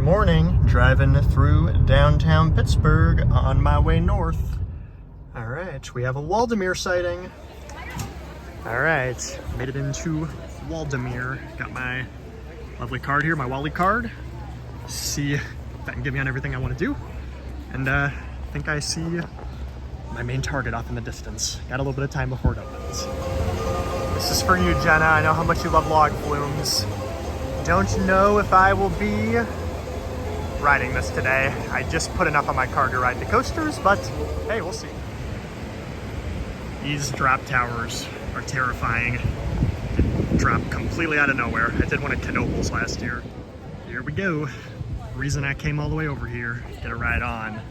morning, driving through downtown Pittsburgh on my way north. All right, we have a Waldameer sighting. All right, made it into Waldameer. Got my lovely card here, my Wally card. See if that can get me on everything I want to do. And I think I see my main target off in the distance. Got a little bit of time before it opens. This is for you, Jenna. I know how much you love log flumes. Don't know if I will be riding this today. I just put enough on my car to ride the coasters, but hey, we'll see. These drop towers are terrifying. They drop completely out of nowhere. I did one at Knoebels last year. Here we go. Reason I came all the way over here. Get a ride on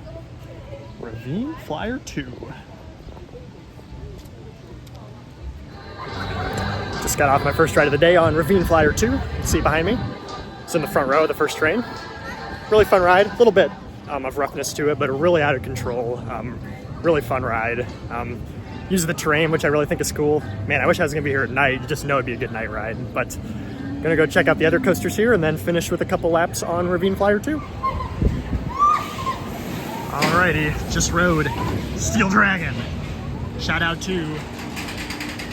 Ravine Flyer 2. Just got off my first ride of the day on Ravine Flyer 2. You can see behind me. It's in the front row of the first train. Really fun ride. A little bit of roughness to it, but really out of control. Really fun ride. Use the terrain, which I really think is cool. Man, I wish I was gonna be here at night. You just know it'd be a good night ride. But gonna go check out the other coasters here and then finish with a couple laps on Ravine Flyer 2. Alrighty, just rode Steel Dragon. Shout out to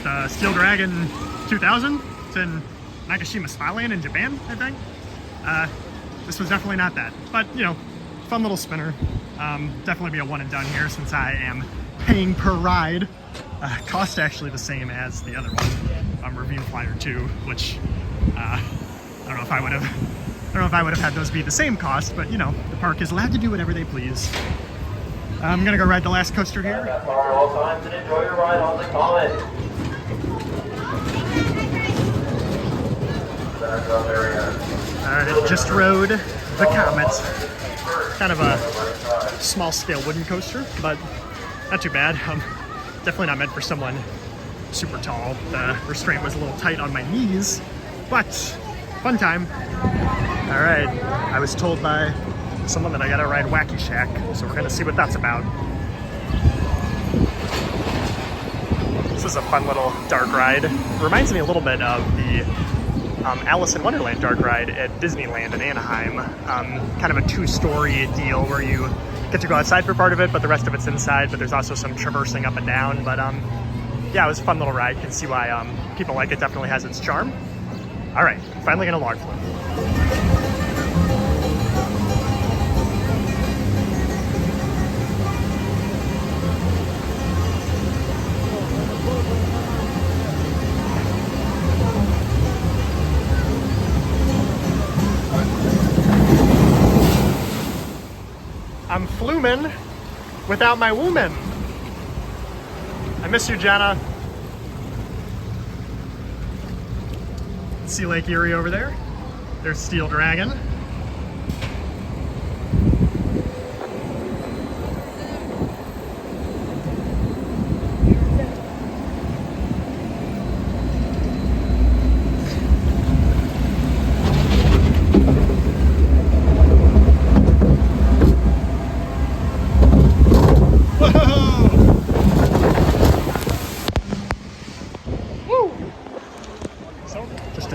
the Steel Dragon 2000. It's in Nagashima Spa-Land in Japan, I think. This was definitely not that, but you know, fun little spinner. Definitely be a one and done here since I am paying per ride. Cost actually the same as the other one, Ravine Flyer 2, which I don't know if I would have had those be the same cost, but you know, the park is allowed to do whatever they please. I'm gonna go ride the last coaster here. All times and enjoy your ride on the Comet. Alright, just rode the Comet. Kind of a small scale wooden coaster, but not too bad. Definitely not meant for someone super tall. The restraint was a little tight on my knees, but fun time. Alright, I was told by someone that I gotta ride Wacky Shack, so we're gonna see what that's about. This is a fun little dark ride. Reminds me a little bit of the Alice in Wonderland dark ride at Disneyland in Anaheim. Kind of a two-story deal where you get to go outside for part of it, but the rest of it's inside, but there's also some traversing up and down. But yeah, it was a fun little ride. You can see why people like it. Definitely has its charm. All right, finally gonna log flip. I'm fluming without my woman. I miss you, Jenna. See Lake Erie over there. There's Steel Dragon.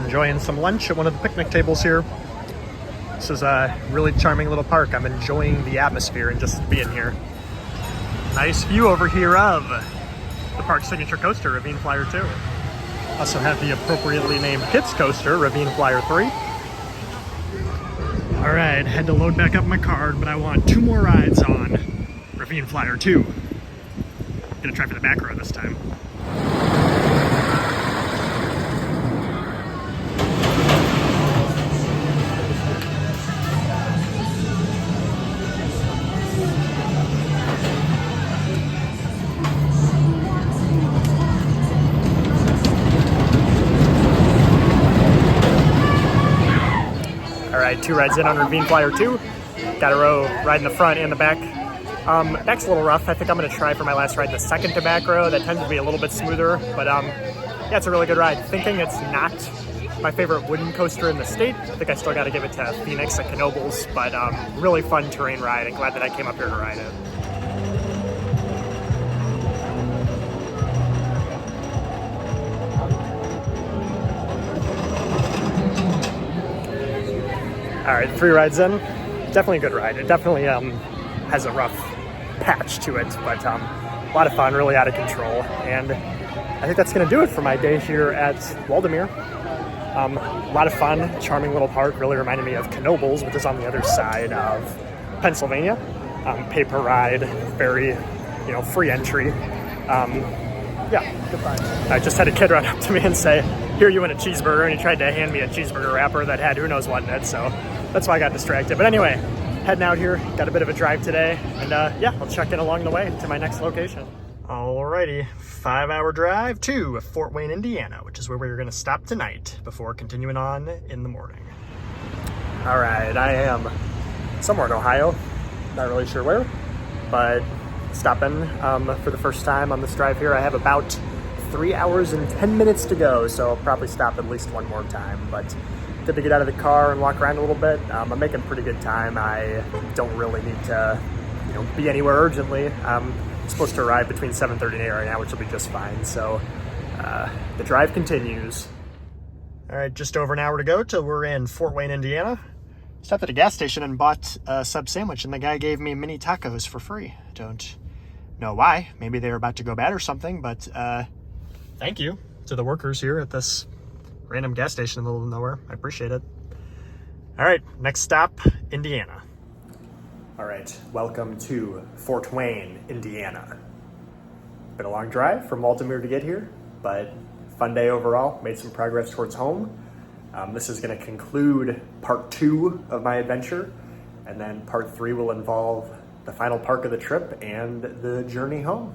Enjoying some lunch at one of the picnic tables here. This is a really charming little park. I'm enjoying the atmosphere and just being here. Nice view over here of the park's signature coaster, Ravine Flyer 2. Also have the appropriately named kids coaster, Ravine Flyer 3. All right, had to load back up my card, but I want 2 more rides on Ravine Flyer 2. Gonna try for the back row this time. Alright, 2 rides in on Ravine Flyer 2. Got a row ride in the front and the back. Back's a little rough. I think I'm going to try for my last ride the second to back row. That tends to be a little bit smoother, but yeah, it's a really good ride. Thinking it's not my favorite wooden coaster in the state. I think I still got to give it to Phoenix at Knoebels, but really fun terrain ride. I'm glad that I came up here to ride it. All right, 3 rides in. definitely a good ride. It definitely has a rough patch to it, but a lot of fun, really out of control. And I think that's going to do it for my day here at Waldameer. A lot of fun, charming little park, really reminded me of Knoebels, which is on the other side of Pennsylvania. Paper ride, very, free entry. Yeah, good vibes. I just had a kid run up to me and say, "Here, you want a cheeseburger?" And he tried to hand me a cheeseburger wrapper that had who knows what in it, so that's why I got distracted. But anyway, heading out here, got a bit of a drive today, and yeah, I'll check in along the way to my next location. Alrighty, 5-hour drive to Fort Wayne, Indiana, which is where we're gonna stop tonight before continuing on in the morning. All right, I am somewhere in Ohio, not really sure where, but stopping for the first time on this drive here. I have about 3 hours and 10 minutes to go, so I'll probably stop at least one more time, but good to get out of the car and walk around a little bit. I'm making pretty good time. I don't really need to, be anywhere urgently. I'm supposed to arrive between 7:30 and 8 right now, which will be just fine, so the drive continues. All right, just over an hour to go till we're in Fort Wayne, Indiana. Stopped at a gas station and bought a sub sandwich, and the guy gave me mini tacos for free. Don't know why. Maybe they were about to go bad or something, but thank you to the workers here at this random gas station in the middle of nowhere. I appreciate it. All right, next stop, Indiana. All right, welcome to Fort Wayne, Indiana. Been a long drive from Waldameer to get here, but fun day overall. Made some progress towards home. This is going to conclude part 2 of my adventure, and then part 3 will involve the final park of the trip and the journey home.